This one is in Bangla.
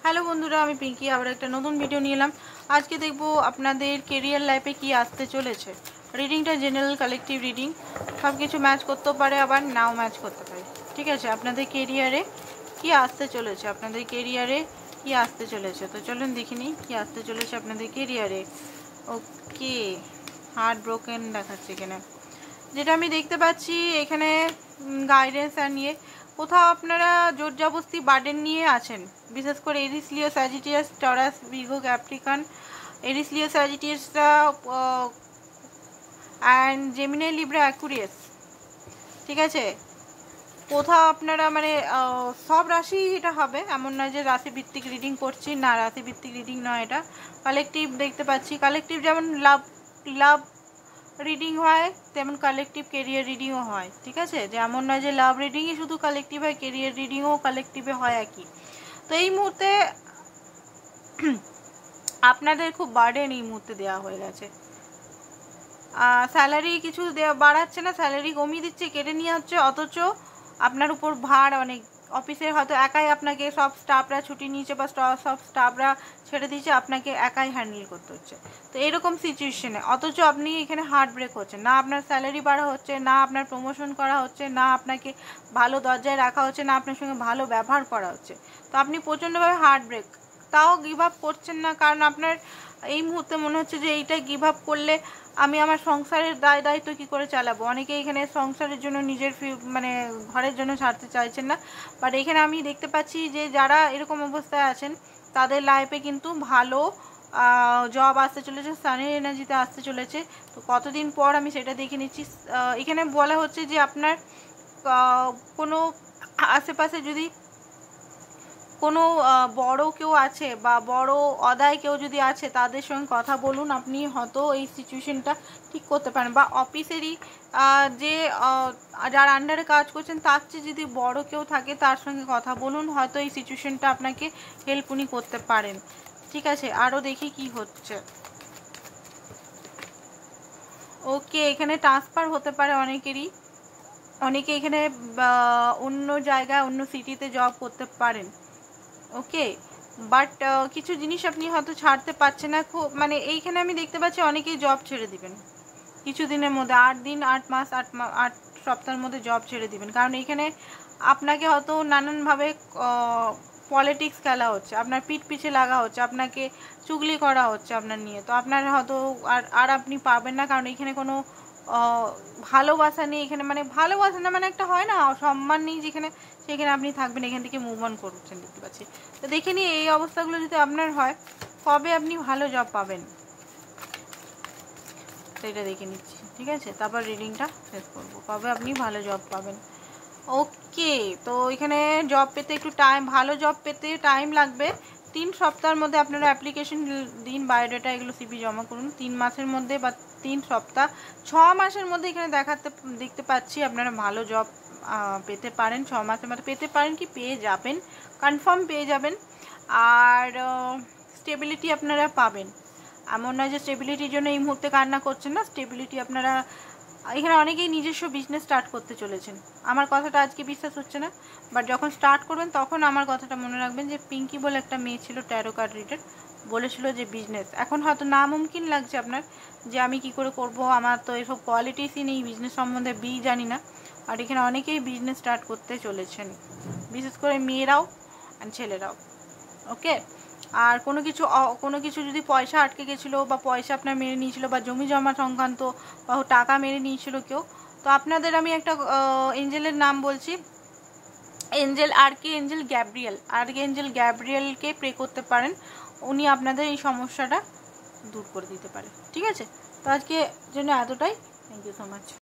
হ্যালো বন্ধুরা, আমি পিঙ্কি আবার একটা নতুন ভিডিও নিয়ে এলাম। আজকে দেখব আপনাদের কেরিয়ার লাইফে কি আসতে চলেছে। রিডিংটা জেনারেল কালেকটিভ রিডিং, সব কিছু ম্যাচ করতেও পারে আবার নাও ম্যাচ করতে পারে। ঠিক আছে, আপনাদের কেরিয়ারে কি আসতে চলেছে, আপনাদের কেরিয়ারে কি আসতে চলেছে। তো চলুন দেখিনি কি আসতে চলেছে আপনাদের কেরিয়ারে। ওকে, হার্ট ব্রোকেন দেখাচ্ছে এখানে, যেটা আমি দেখতে পাচ্ছি এখানে গাইডেন্স নিয়ে কোথাও আপনারা জোর জবরদস্তি বার্ডেন নিয়ে আছেন, বিশেষ করে Aries Leo Sagittarius Taurus Virgo Capricorn. Aries Leo স্যাজিটিয়াসটা অ্যান্ড জেমিনি লিব্রা অ্যাকুরিয়াস। ঠিক আছে, কোথাও আপনারা মানে সব রাশি এটা হবে এমন নয় যে রাশি ভিত্তিক রিডিং করছি, না রাশি ভিত্তিক রিডিং নয়, এটা কালেকটিভ দেখতে পাচ্ছি। কালেকটিভ যেমন লাভ রিডিং হয় তেমন কালেকটিভ কেরিয়ার রিডিংও হয়। ঠিক আছে, যেমন নয় যে লাভ রিডিংই শুধু কালেকটিভ হয়, কেরিয়ার রিডিংও কালেকটিভে হয় একই। তো এই মুহূর্তে আপনাদের খুব বার্ডেন এই মুহূর্তে দেওয়া হয়ে গেছে। স্যালারি কিছু বাড়াচ্ছে না, স্যালারি কমিয়ে দিচ্ছে, কেটে নিয়ে হচ্ছে, অথচ আপনার উপর ভার অনেক। অফিসে হয়তো একাই আপনাকে, সব স্টাফরা ছুটি নিয়েছে বা সব স্টাফরা ছেড়ে দিয়েছে, আপনাকে একাই হ্যান্ডেল করতে হচ্ছে। তো এরকম সিচুয়েশনে অথচ আপনি এখানে হার্ট ব্রেক হচ্ছে না, আপনার স্যালারি বাড়া হচ্ছে না, আপনার প্রমোশন করা হচ্ছে না, আপনাকে ভালো দরজায় রাখা হচ্ছে না, আপনার সঙ্গে ভালো ব্যবহার করা হচ্ছে। তো আপনি প্রচণ্ডভাবে হার্ট ব্রেক, তাও গিভ আপ করছেন না, কারণ আপনার এই মুহূর্তে মনে হচ্ছে যে এইটা গিভ আপ করলে আমি আমার সংসারের দায়িত্ব কি করে চালাবো। অনেকে এখানে সংসারের জন্য নিজের মানে ঘরের জন্য ছাড়তে চাইছেন না, বাট এখানে আমি দেখতে পাচ্ছি যে যারা এরকম অবস্থায় আছেন তাদের লাইফে কিন্তু ভালো জব আসতে চলেছে, সানের এনার্জিতে আসতে চলেছে। তো কতদিন পর আমি সেটা দেখে নিচ্ছি। এখানে বলা হচ্ছে যে আপনার কোনো আশেপাশে যদি কোনো বড় কেউ আছে বা বড় অদায় কেউ যদি আছে তাদের সঙ্গে কথা বলুন, আপনি হয়তো এই সিচুয়েশনটা ঠিক করতে পারেন। বা অফিসেরই যে যার আন্ডারে কাজ করছেন তার চেয়ে যদি বড় কেউ থাকে তার সঙ্গে কথা বলুন, হয়তো এই সিচুয়েশনটা আপনাকে হেল্প উনি করতে পারেন। ঠিক আছে, আরও দেখি কি হচ্ছে। ওকে, এখানে ট্রান্সফার হতে পারে অনেকেরই, অনেকে এখানে অন্য জায়গায় অন্য সিটিতে জব করতে পারেন। ওকে, বাট কিছু জিনিস আপনি হয়তো ছাড়তে পারছেন না খুব, মানে এইখানে আমি দেখতে পাচ্ছি অনেকেই জব ছেড়ে দিবেন কিছুদিনের মধ্যে, 8 দিন 8 মাস 8 সপ্তাহের মধ্যে জব ছেড়ে দিবেন। কারণ এখানে আপনাকে হয়তো নানানভাবে পলিটিক্স খেলা হচ্ছে, আপনার পিঠ পিছে লাগা হচ্ছে, আপনাকে চুগলি করা হচ্ছে আপনার নিয়ে। তো আপনার হয়তো আর আপনি পাবেন না, কারণ এখানে কোনো ভালোবাসা নেই এখানে, মানে ভালোবাসা না, মানে একটা হয় না সম্মান নেই যেখানে, সেখানে আপনি থাকবেন। এখান থেকে মুভ অন করছেন দেখতে পাচ্ছি। তো দেখে নিই এই অবস্থাগুলো যদি আপনার হয় কবে আপনি ভালো জব পাবেন, তো এটা দেখে নিচ্ছি। ঠিক আছে, তারপর রিডিংটা শেষ করবো, কবে আপনি ভালো জব পাবেন। ওকে, তো এখানে জব পেতে একটু ভালো জব পেতে টাইম লাগবে। 3 সপ্তাহের মধ্যে আপনারা অ্যাপ্লিকেশন দিন, বায়োডাটা এগুলো সিভি জমা করুন। 3 মাসের মধ্যে বা 3 সপ্তাহ 6 মাসের মধ্যে এখানে দেখতে পাচ্ছি আপনারা ভালো জব পেতে পারেন। 6 মাসের মধ্যে পেতে পারেন, কি পেয়ে যাবেন, কনফার্ম পেয়ে যাবেন। আর স্টেবিলিটি আপনারা পাবেন, এমন নয় যে স্টেবিলিটির জন্য এই মুহূর্তে কান্না করছেন না, স্টেবিলিটি আপনারা এখানে অনেকেই নিজস্ব বিজনেস স্টার্ট করতে চলেছেন। আমার কথাটা আজকে বিশ্বাস হচ্ছে না, বাট যখন স্টার্ট করবেন তখন আমার কথাটা মনে রাখবেন যে পিঙ্কি বলে একটা মেয়ে ছিল ট্যারো কার্ড রিডার, বলেছিল যে বিজনেস এখন হয়তো নামুমকিন লাগছে আপনার, যে আমি কি করে করব, আমার তো এসব কোয়ালিটিসই নেই, বিজনেস সম্বন্ধে জানি না। আর এখানে অনেকেই বিজনেস স্টার্ট করতে চলেছেন, বিশেষ করে মেয়েরাও আর ছেলেরাও। ওকে, আর কোনো কিছু যদি পয়সা আটকে গেছিলো বা পয়সা আপনার মেরে নিয়েছিল বা জমি জমা সংক্রান্ত বা টাকা মেরে নিয়েছিল কেউ, তো আপনাদের আমি একটা এঞ্জেলের নাম বলছি, আর্কিএঞ্জেল গ্যাব্রিয়েলকে প্রে করতে পারেন, উনি আপনাদের এই সমস্যাটা দূর করে দিতে পারে। ঠিক আছে, তো আজকে জন্য এতটাই, থ্যাংক ইউ সো মাচ।